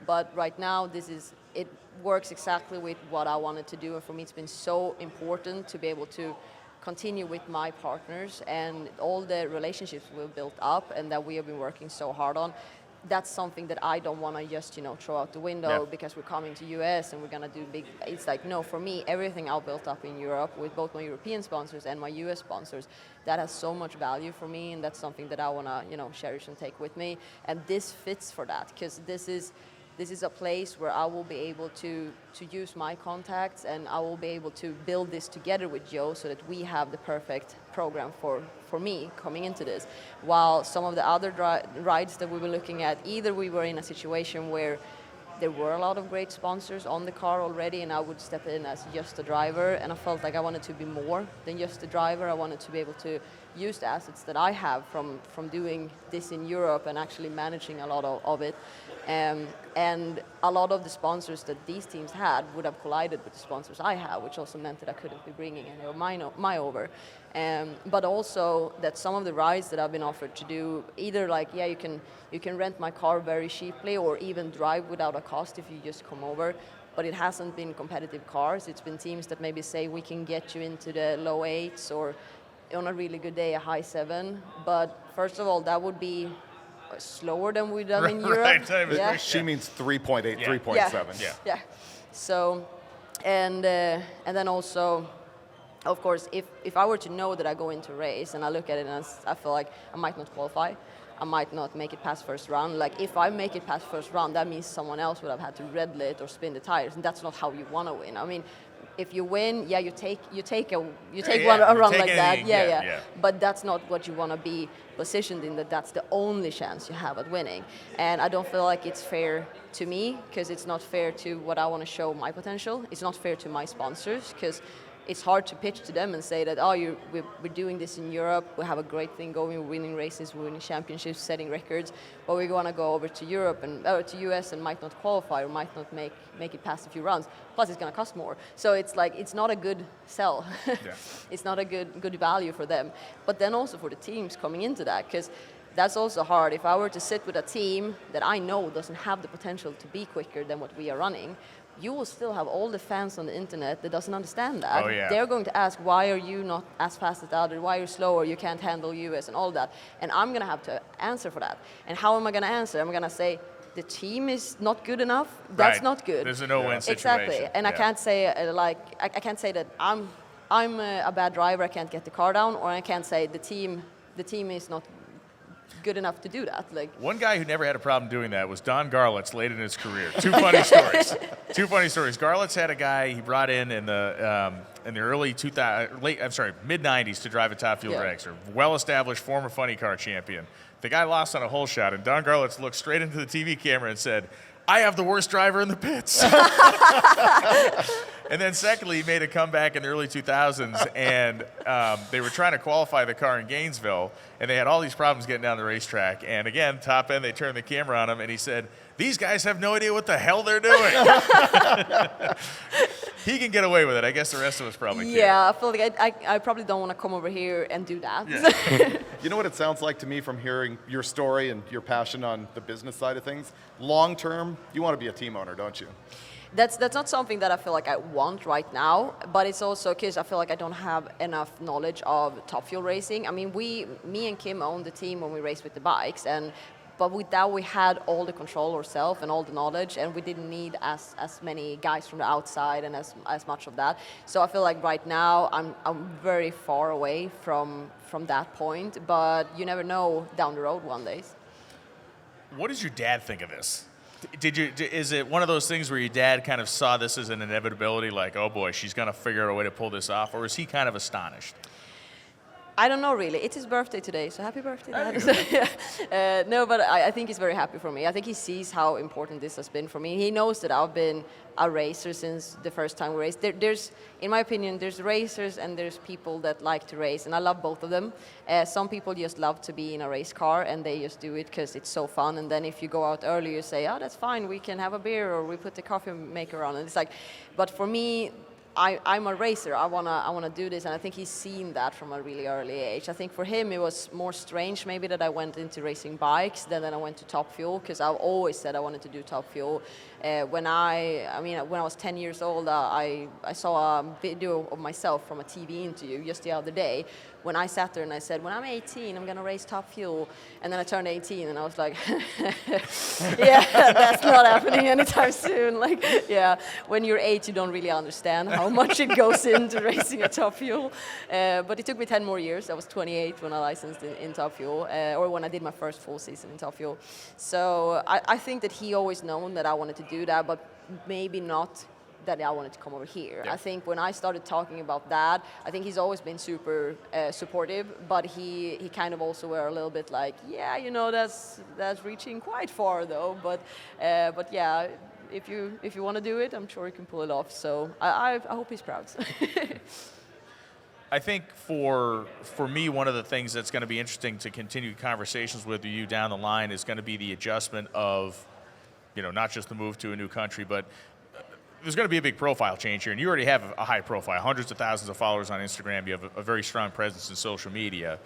But right now, it works exactly with what I wanted to do, and for me it's been so important to be able to continue with my partners and all the relationships we've built up and that we have been working so hard on. That's something that I don't want to just, throw out the window because we're coming to US and we're going to do big. It's like, no, for me, everything I've built up in Europe with both my European sponsors and my US sponsors, that has so much value for me, and that's something that I want to, cherish and take with me. And this fits for that, because this is this is a place where I will be able to use my contacts, and I will be able to build this together with Joe so that we have the perfect program for me coming into this. While some of the other rides that we were looking at, either we were in a situation where there were a lot of great sponsors on the car already, and I would step in as just a driver, and I felt like I wanted to be more than just a driver. I wanted to be able to use the assets that I have from doing this in Europe and actually managing a lot of it. And a lot of the sponsors that these teams had would have collided with the sponsors I have, which also meant that I couldn't be bringing any of my over. But also that some of the rides that I've been offered to do, either like, yeah, you can rent my car very cheaply, or even drive without a cost if you just come over. But it hasn't been competitive cars. It's been teams that maybe say we can get you into the low 8s, or on a really good day a high 7. But first of all, that would be slower than we've done in Europe. Right. Yeah. She means 3.8, Yeah. 3.7. Yeah. So, and then also, of course, if I were to know that I go into a race and I look at it and I feel like I might not qualify, I might not make it past first round. Like, if I make it past first round, that means someone else would have had to red lit or spin the tires, and that's not how you want to win. I mean, if you win, yeah, you take a run like that, yeah. But that's not what you want to be positioned in. That's the only chance you have at winning. And I don't feel like it's fair to me, because it's not fair to what I want to show my potential. It's not fair to my sponsors, because it's hard to pitch to them and say that, we're doing this in Europe, we have a great thing going, we're winning races, we're winning championships, setting records, but we're going to go over to Europe and to US and might not qualify, or might not make it past a few rounds. Plus, it's going to cost more. So it's like, it's not a good sell. Yeah. It's not a good value for them. But then also for the teams coming into that, because that's also hard. If I were to sit with a team that I know doesn't have the potential to be quicker than what we are running, you will still have all the fans on the internet that doesn't understand that. Oh, yeah. They're going to ask, why are you not as fast as the other? Why are you slower? You can't handle US and all that. And I'm going to have to answer for that. And how am I going to answer? I'm going to say, the team is not good enough. That's Right. not good. There's a no-win situation. Exactly. And I can't say, I can't say that I'm a bad driver, I can't get the car down, or I can't say the team is not good enough to do that. Like, one guy who never had a problem doing that was Don Garlits late in his career. Two funny stories. Garlits had a guy he brought in the early mid 90s to drive a Top Fuel dragster. Well-established former funny car champion. The guy lost on a hole shot, and Don Garlits looked straight into the TV camera and said, "I have the worst driver in the pits." And then secondly, he made a comeback in the early 2000s, and they were trying to qualify the car in Gainesville, and they had all these problems getting down the racetrack. And again, top end, they turned the camera on him, and he said, "These guys have no idea what the hell they're doing." He can get away with it. I guess the rest of us probably can't. Yeah, I feel like I probably don't want to come over here and do that. Yeah. You know what it sounds like to me from hearing your story and your passion on the business side of things? Long term, you want to be a team owner, don't you? That's not something that I feel like I want right now, but it's also because I feel like I don't have enough knowledge of Top Fuel racing. I mean, me and Kim owned the team when we raced with the bikes, but with that we had all the control ourselves and all the knowledge, and we didn't need as many guys from the outside and as much of that. So I feel like right now I'm very far away from that point, but you never know down the road one day. What does your dad think of this? Is it one of those things where your dad kind of saw this as an inevitability, like, oh boy, she's going to figure out a way to pull this off, or is he kind of astonished? I don't know really. It's his birthday today, so happy birthday, Dad. No, but I think he's very happy for me. I think he sees how important this has been for me. He knows that I've been a racer since the first time we raced. There's, in my opinion, there's racers and there's people that like to race, and I love both of them. Some people just love to be in a race car, and they just do it because it's so fun. And then if you go out early, you say, oh, that's fine, we can have a beer, or we put the coffee maker on. And it's like, but for me, I'm a racer. I wanna do this, and I think he's seen that from a really early age. I think for him it was more strange maybe that I went into racing bikes than I went to Top Fuel, because I've always said I wanted to do Top Fuel. When I was 10 years old, I saw a video of myself from a TV interview just the other day, when I sat there and I said, when I'm 18, I'm gonna race Top Fuel. And then I turned 18 and I was like, yeah, that's not happening anytime soon. Like, yeah, when you're 8, you don't really understand how how much it goes into racing at Top Fuel. But it took me 10 more years. I was 28 when I licensed in Top Fuel, or when I did my first full season in Top Fuel. So I think that he always known that I wanted to do that, but maybe not that I wanted to come over here. Yeah. I think when I started talking about that, I think he's always been super supportive, but he kind of also were a little bit like, yeah, you know, that's reaching quite far though. But yeah, if you want to do it, I'm sure you can pull it off. So I hope he's proud. I think for me, one of the things that's going to be interesting to continue conversations with you down the line is going to be the adjustment of, you know, not just the move to a new country, but there's going to be a big profile change here, and you already have a high profile, hundreds of thousands of followers on Instagram. You have a very strong presence in social media.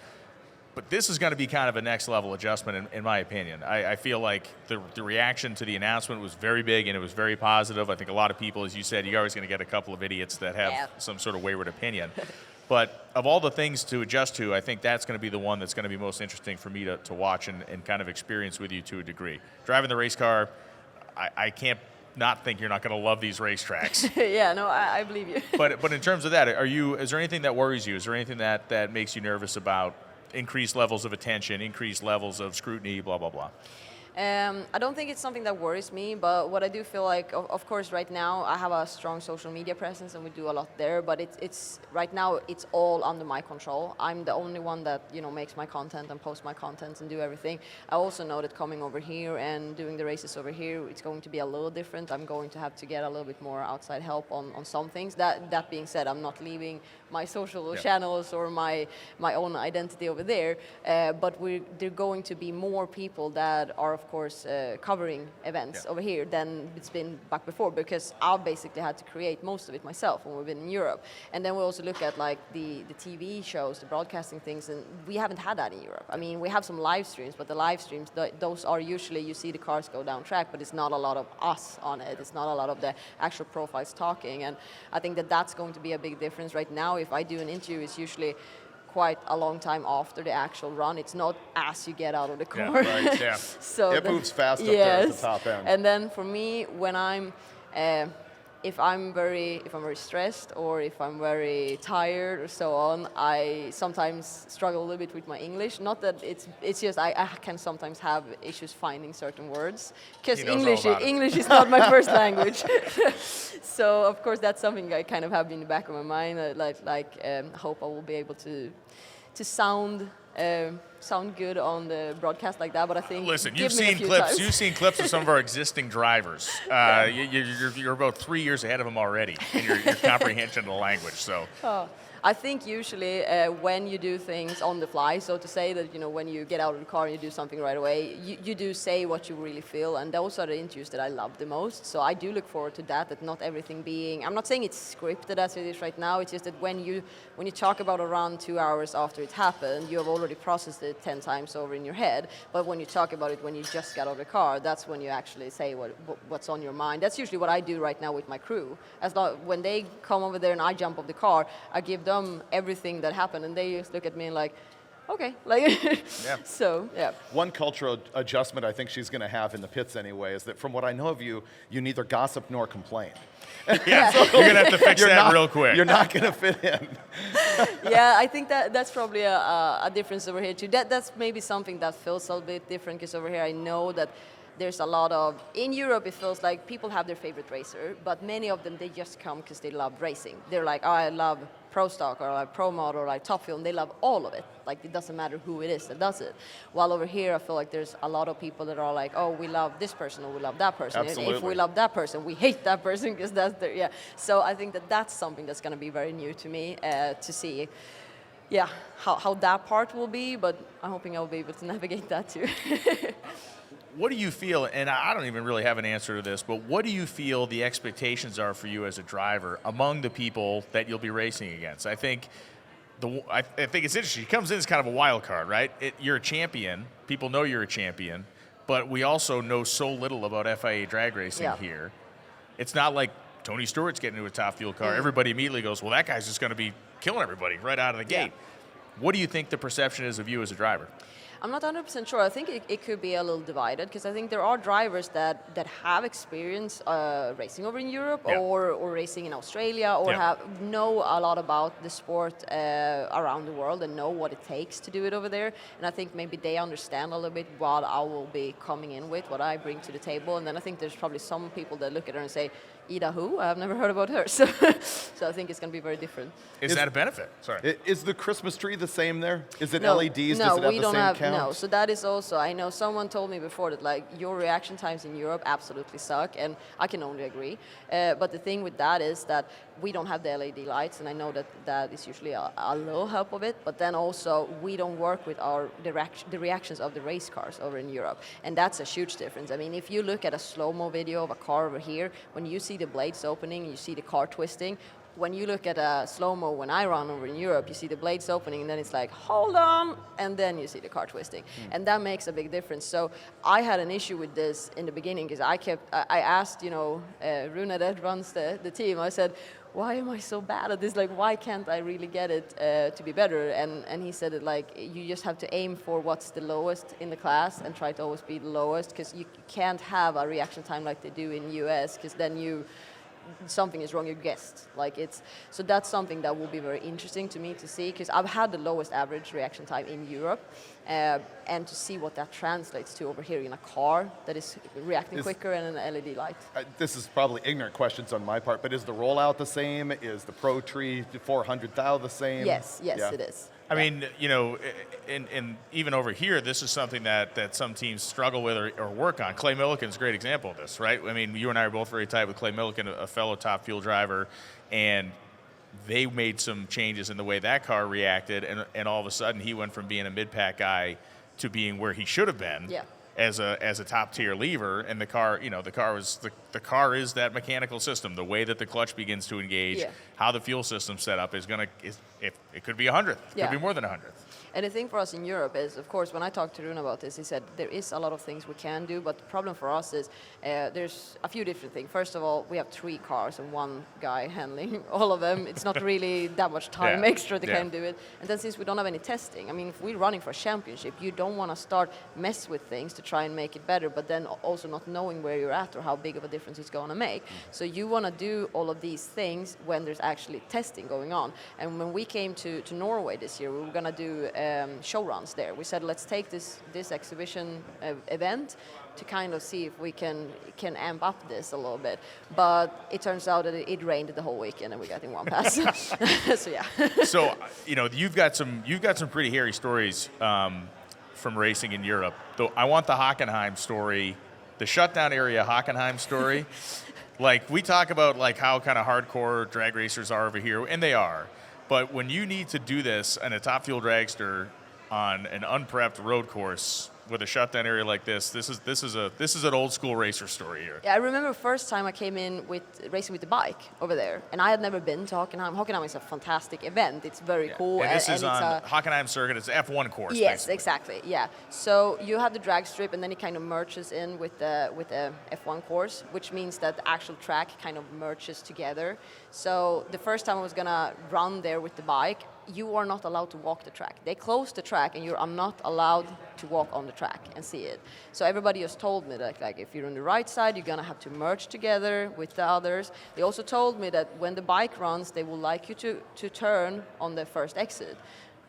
But this is going to be kind of a next level adjustment, in my opinion. I feel like the reaction to the announcement was very big and it was very positive. I think a lot of people, as you said, you're always going to get a couple of idiots that have some sort of wayward opinion. But of all the things to adjust to, I think that's going to be the one that's going to be most interesting for me to watch and kind of experience with you to a degree. Driving the race car, I can't not think you're not going to love these racetracks. Yeah, no, I believe you. But in terms of that, is there anything that worries you? Is there anything that makes you nervous about increased levels of attention, increased levels of scrutiny, blah, blah, blah? I don't think it's something that worries me, but what I do feel like, of course, right now I have a strong social media presence and we do a lot there, but it's right now it's all under my control. I'm the only one that, you know, makes my content and posts my content and do everything. I also know that coming over here and doing the races over here, it's going to be a little different. I'm going to have to get a little bit more outside help on some things. That being said, I'm not leaving my social channels or my own identity over there, but there are going to be more people that are, of course, covering events over here than it's been back before, because I've basically had to create most of it myself when we've been in Europe. And then we also look at like the TV shows, the broadcasting things, and we haven't had that in Europe. I mean, we have some live streams, but the live streams, those are usually, you see the cars go down track, but it's not a lot of us on it. It's not a lot of the actual profiles talking. And I think that that's going to be a big difference right now. If I do an interview, it's usually quite a long time after the actual run. It's not as you get out of the car. Yeah, right, yeah. So it moves fast up there at the top end. And then for me, when I'm, if I'm very stressed or if I'm very tired or so on, I sometimes struggle a little bit with my English. Not that it's just I can sometimes have issues finding certain words, because English is not my first language. So of course that's something I kind of have in the back of my mind. I hope I will be able to sound good on the broadcast like that, but I think listen, you've seen clips. You've seen clips of some of our existing drivers. You're about 3 years ahead of them already in your comprehension of the language. So. I think usually when you do things on the fly, so to say that, you know, when you get out of the car and you do something right away, you do say what you really feel, and those are the interviews that I love the most. So I do look forward to that not everything being, I'm not saying it's scripted as it is right now, it's just that when you talk about a run 2 hours after it happened, you have already processed it 10 times over in your head, but when you talk about it when you just got out of the car, that's when you actually say what's on your mind. That's usually what I do right now with my crew. When they come over there and I jump off the car, I give them everything that happened, and they just look at me and like, okay, like, So, yeah. One cultural adjustment I think she's going to have in the pits anyway is that from what I know of you, you neither gossip nor complain. Yeah, so you're going to have to fix that real quick. You're not going to fit in. Yeah, I think that's probably a difference over here too. That's maybe something that feels a bit different, because over here I know that there's a lot of, in Europe it feels like people have their favorite racer, but many of them, they just come because they love racing. They're like, oh, I love Pro Stock or like Pro Mod or like Top Fuel, and they love all of it. Like, it doesn't matter who it is that does it. While over here I feel like there's a lot of people that are like, oh, we love this person or we love that person. Absolutely. And if we love that person, we hate that person because that's their, yeah. So I think that's something that's going to be very new to me to see. Yeah, how that part will be, but I'm hoping I'll be able to navigate that too. What do you feel, and I don't even really have an answer to this, but what do you feel the expectations are for you as a driver among the people that you'll be racing against? I think it's interesting. He comes in as kind of a wild card, right? You're a champion. People know you're a champion, but we also know so little about FIA drag racing here. It's not like Tony Stewart's getting into a Top Fuel car. Everybody immediately goes, well, that guy's just going to be killing everybody right out of the gate. What do you think the perception is of you as a driver? I'm not 100% sure. I think it could be a little divided because I think there are drivers that have experience racing over in Europe or racing in Australia or know a lot about the sport around the world and know what it takes to do it over there. And I think maybe they understand a little bit what I will be coming in with, what I bring to the table. And then I think there's probably some people that look at her and say, Ida who? I've never heard about her. So I think it's going to be very different. Is that a benefit? Sorry. Is the Christmas tree the same there? Is it No, LEDs? no, Does it have we the don't same have, count? no. So that is also, I know someone told me before that like your reaction times in Europe absolutely suck, and I can only agree. But the thing with that is that we don't have the LED lights, and I know that is usually a little help of it, but then also we don't work with the reactions of the race cars over in Europe, and that's a huge difference. I mean, if you look at a slow-mo video of a car over here, when you see the blades opening, you see the car twisting. When you look at a slow-mo when I run over in Europe, you see the blades opening, and then it's like, hold on, and then you see the car twisting. And that makes a big difference. So I had an issue with this in the beginning because I asked, Rune that runs the team, I said, why am I so bad at this? Like, why can't I really get it to be better? And he said it like, you just have to aim for what's the lowest in the class and try to always be the lowest, because you can't have a reaction time like they do in US, because then something is wrong, you guessed. So that's something that will be very interesting to me to see, because I've had the lowest average reaction time in Europe, and to see what that translates to over here in a car that is reacting quicker and an LED light. This is probably ignorant questions on my part, but is the rollout the same? Is the Pro Tree 400 thou the same? Yes, it is. I mean, and even over here, this is something that some teams struggle with or work on. Clay Millican's a great example of this, right? I mean, you and I are both very tight with Clay Millican, a fellow Top Fuel driver, and they made some changes in the way that car reacted, and all of a sudden he went from being a mid-pack guy to being where he should have been. Yeah. As a top tier lever, and the car is that mechanical system. The way that the clutch begins to engage, how the fuel system's set up it could be 100th, could be more than 100th. And the thing for us in Europe is, of course, when I talked to Rune about this, he said there is a lot of things we can do, but the problem for us is there's a few different things. First of all, we have 3 cars and 1 guy handling all of them. It's not really that much time extra to kind of do it. And then since we don't have any testing, I mean, if we're running for a championship, you don't want to start mess with things to try and make it better, but then also not knowing where you're at or how big of a difference it's going to make. So you want to do all of these things when there's actually testing going on. And when we came to Norway this year, we were going to do show runs there. We said, let's take this exhibition event to kind of see if we can amp up this a little bit. But it turns out that it rained the whole weekend and we got in 1 pass. So yeah. So you've got some pretty hairy stories from racing in Europe. Though I want the Hockenheim story, the shutdown area Hockenheim story. Like, we talk about like how kind of hardcore drag racers are over here, and they are. But when you need to do this in a Top Fuel dragster on an unprepped road course with a shutdown area like this is an old school racer story here. Yeah, I remember first time I came in with racing with the bike over there, and I had never been to Hockenheim. Hockenheim is a fantastic event. It's very cool. And this is on Hockenheim circuit. It's an F1 course. Yes, basically. Exactly. Yeah. So you have the drag strip, and then it kind of merges in with the F1 course, which means that the actual track kind of merges together. So the first time I was gonna run there with the bike, you are not allowed to walk the track. They closed the track, and you are not allowed to walk on the track and see it. So everybody just told me that, like, if you're on the right side, you're gonna have to merge together with the others. They also told me that when the bike runs, they will like you to turn on the first exit,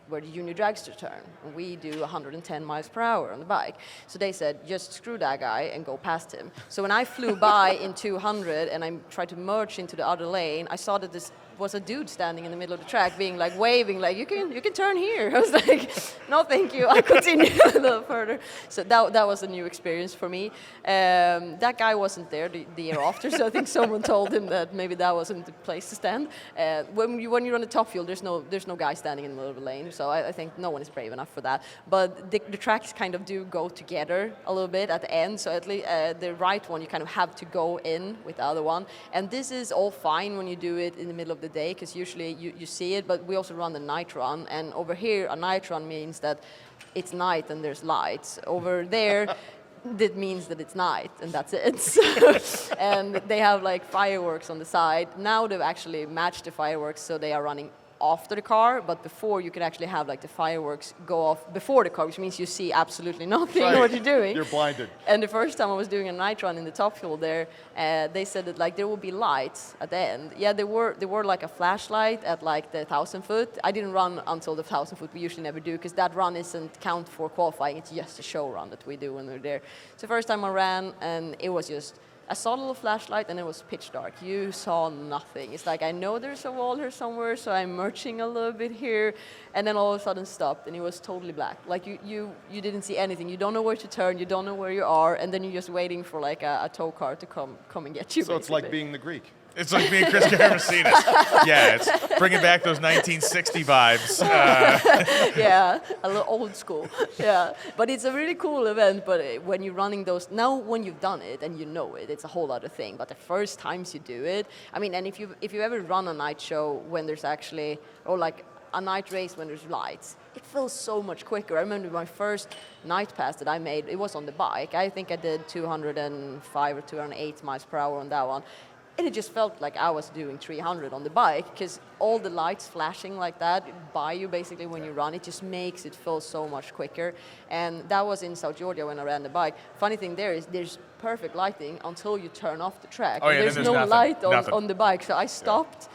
where the junior dragster turn. And we do 110 miles per hour on the bike. So they said, just screw that guy and go past him. So when I flew by in 200 and I tried to merge into the other lane, I saw that this was a dude standing in the middle of the track being like waving like, you can turn here. I was like, no thank you, I continue a little further. So that was a new experience for me. That guy wasn't there the year after, so I think someone told him that maybe that wasn't the place to stand. When you're on the top field, there's no guy standing in the middle of the lane, so I think no one is brave enough for that. But the tracks kind of do go together a little bit at the end, so at least the right one you kind of have to go in with the other one. And this is all fine when you do it in the middle of the day, because usually you see it, but we also run the night run, and over here a night run means that it's night and there's lights. Over there that means that it's night and that's it. And they have like fireworks on the side. Now they've actually matched the fireworks, so they are running after the car, but before you could actually have like the fireworks go off before the car, which means you see absolutely nothing what you're doing. You're blinded. And the first time I was doing a night run in the top fuel there, they said that like there will be lights at the end. Yeah, there were like a flashlight at like the 1,000 foot. I didn't run until the 1,000 foot. We usually never do because that run isn't count for qualifying. It's just a show run that we do when we're there. So first time I ran, and it was just, I saw a little flashlight and it was pitch dark. You saw nothing. It's like, I know there's a wall here somewhere, so I'm merging a little bit here, and then all of a sudden stopped, and it was totally black. Like you didn't see anything. You don't know where to turn. You don't know where you are, and then you're just waiting for like a tow car to come and get you. So basically. it's like being the Greek. It's like being Chris Messina's. Yeah, it's bringing back those 1960 vibes. Yeah, a little old school. Yeah, but it's a really cool event. But when you're running those, now when you've done it and you know it, it's a whole other thing. But the first times you do it, I mean, and if you ever run a night show when there's actually, or like a night race when there's lights, it feels so much quicker. I remember my first night pass that I made, it was on the bike. I think I did 205 or 208 miles per hour on that one. And it just felt like I was doing 300 on the bike, because all the lights flashing like that by you basically when you run, it just makes it feel so much quicker. And that was in South Georgia when I ran the bike. Funny thing there is there's perfect lighting until you turn off the track. Oh, yeah, there's there's no nothing, light nothing. on the bike. So I stopped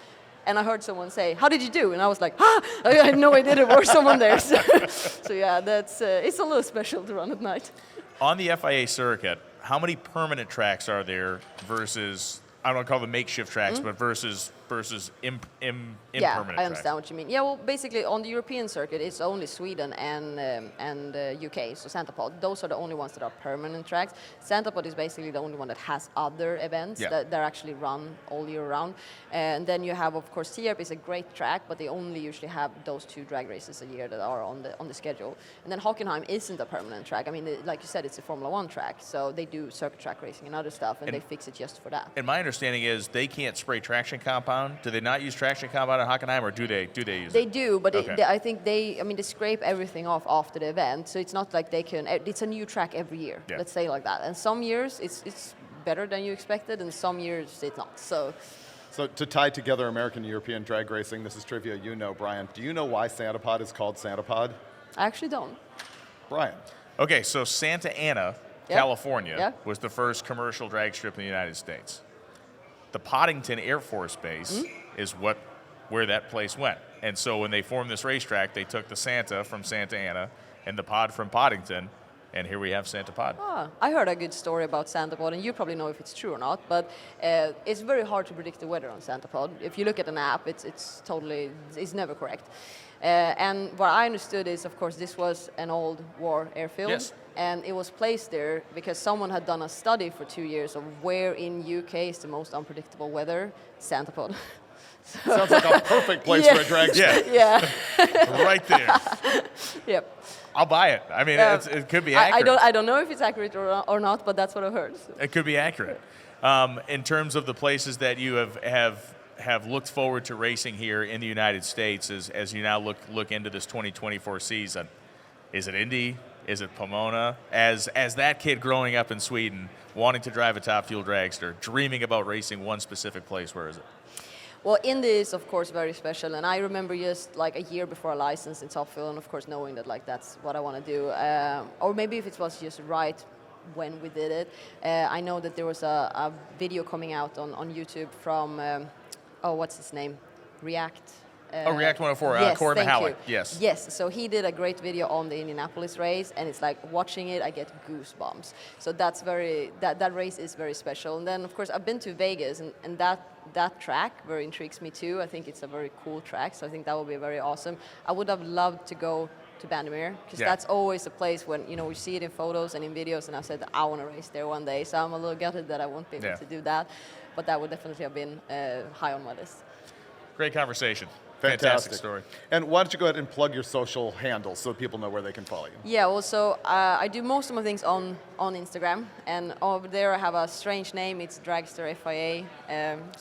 and I heard someone say, "How did you do?" And I was like, I had no idea there was someone there. So yeah, that's it's a little special to run at night. On the FIA circuit, how many permanent tracks are there versus, I don't want to call them makeshift tracks, but versus impermanent Yeah, tracks? I understand what you mean. Yeah, well, basically on the European circuit, it's only Sweden and UK, so Santa Pod. Those are the only ones that are permanent tracks. Santa Pod is basically the only one that has other events that actually run all year round. And then you have, of course, Tierp is a great track, but they only usually have those 2 drag races a year that are on the schedule. And then Hockenheim isn't a permanent track. I mean, like you said, it's a Formula 1 track, so they do circuit track racing and other stuff, and they fix it just for that. And my understanding is they can't spray traction compound. Do they not use traction compound at Hockenheim, or do they use They it? do, but Okay. I think they scrape everything off after the event, so it's not like they can, it's a new track every year, let's say like that. And some years it's better than you expected, and some years it's not. So to tie together American and European drag racing, this is trivia you know, Brian. Do you know why Santa Pod is called Santa Pod? I actually don't. Brian. Okay, so Santa Ana, California, was the first commercial drag strip in the United States. The Poddington Air Force Base is where that place went. And so when they formed this racetrack, they took the Santa from Santa Ana and the Pod from Poddington, and here we have Santa Pod. I heard a good story about Santa Pod, and you probably know if it's true or not, but it's very hard to predict the weather on Santa Pod. If you look at an app, it's never correct. And what I understood is, of course, this was an old war airfield. Yes. And it was placed there because someone had done a study for 2 years of where in UK is the most unpredictable weather. Santa Pod. Sounds like a perfect place for a drag strip. Yeah, right there. Yep. I'll buy it. I mean, it could be accurate. I don't know if it's accurate or not, but that's what I heard. So. It could be accurate. In terms of the places that you have looked forward to racing here in the United States as you now look into this 2024 season, is it Indy? Is it Pomona? As that kid growing up in Sweden, wanting to drive a top fuel dragster, dreaming about racing one specific place, where is it? Well, Indy is, of course, very special, and I remember just like a year before a license in top fuel, and of course knowing that like that's what I want to do, or maybe if it was just right when we did it. I know that there was a video coming out on YouTube from, what's his name? React. React 104, yes, Corey thank Mahalik. you. Yes, so he did a great video on the Indianapolis race, and it's like watching it, I get goosebumps. So that's that race is very special. And then, of course, I've been to Vegas, and that track very intrigues me too. I think it's a very cool track, so I think that will be very awesome. I would have loved to go to Bandimere, because that's always a place when, we see it in photos and in videos, and I said, I want to race there one day. So I'm a little gutted that I won't be able to do that, but that would definitely have been high on my list. Great conversation. Fantastic story. And why don't you go ahead and plug your social handles so people know where they can follow you? Yeah, well, so I do most of my things on Instagram, and over there I have a strange name. It's Dragster FIA.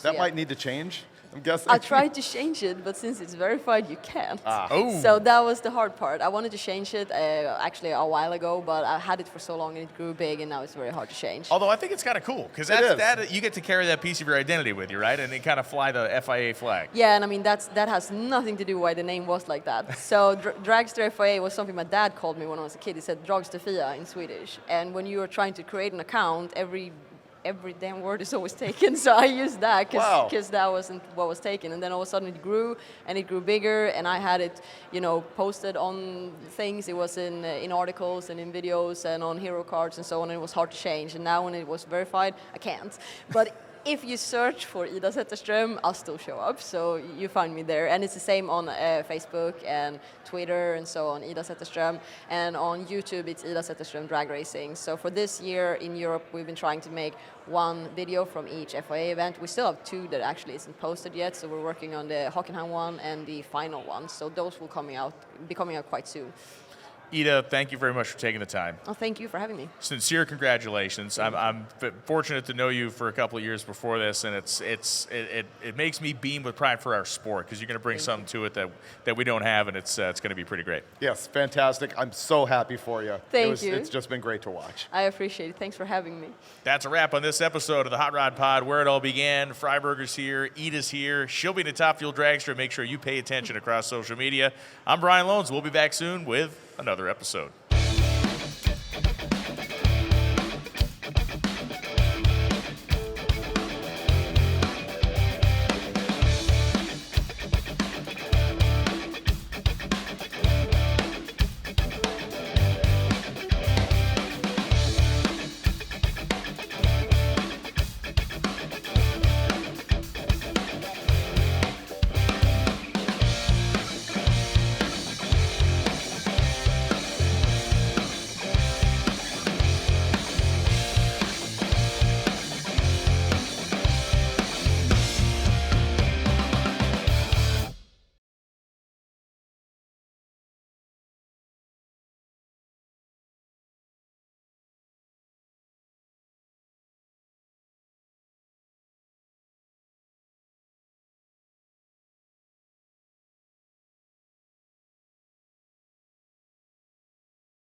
That might need to change. I'm guessing. I tried to change it, but since it's verified, you can't. Oh. So that was the hard part. I wanted to change it actually a while ago, but I had it for so long and it grew big, and now it's very hard to change. Although I think it's kind of cool because that you get to carry that piece of your identity with you, right? And then kind of fly the FIA flag. Yeah, and I mean that has nothing to do why the name was like that. So Dragster FIA was something my dad called me when I was a kid. He said Dragster FIA in Swedish, and when you are trying to create an account, every damn word is always taken. So I used that because that wasn't what was taken, and then all of a sudden it grew and it grew bigger, and I had it, posted on things. It was in articles and in videos and on hero cards and so on. And it was hard to change, and now when it was verified, I can't. But if you search for Ida Zetterström, I'll still show up, so you find me there. And it's the same on Facebook and Twitter and so on, Ida Zetterström. And on YouTube, it's Ida Zetterström Drag Racing. So for this year in Europe, we've been trying to make one video from each FIA event. We still have 2 that actually isn't posted yet, so we're working on the Hockenheim one and the final one. So those will be coming out quite soon. Ida, thank you very much for taking the time. Oh, thank you for having me. Sincere congratulations. I'm fortunate to know you for a couple of years before this, and it makes me beam with pride for our sport because you're going to bring something to it that we don't have, and it's going to be pretty great. Yes, fantastic. I'm so happy for you. Thank you. It's just been great to watch. I appreciate it. Thanks for having me. That's a wrap on this episode of the Hot Rod Pod, where it all began. Frieburger's here. Ida's here. She'll be in the Top Fuel Dragster. Make sure you pay attention across social media. I'm Brian Lohnes. We'll be back soon with another episode.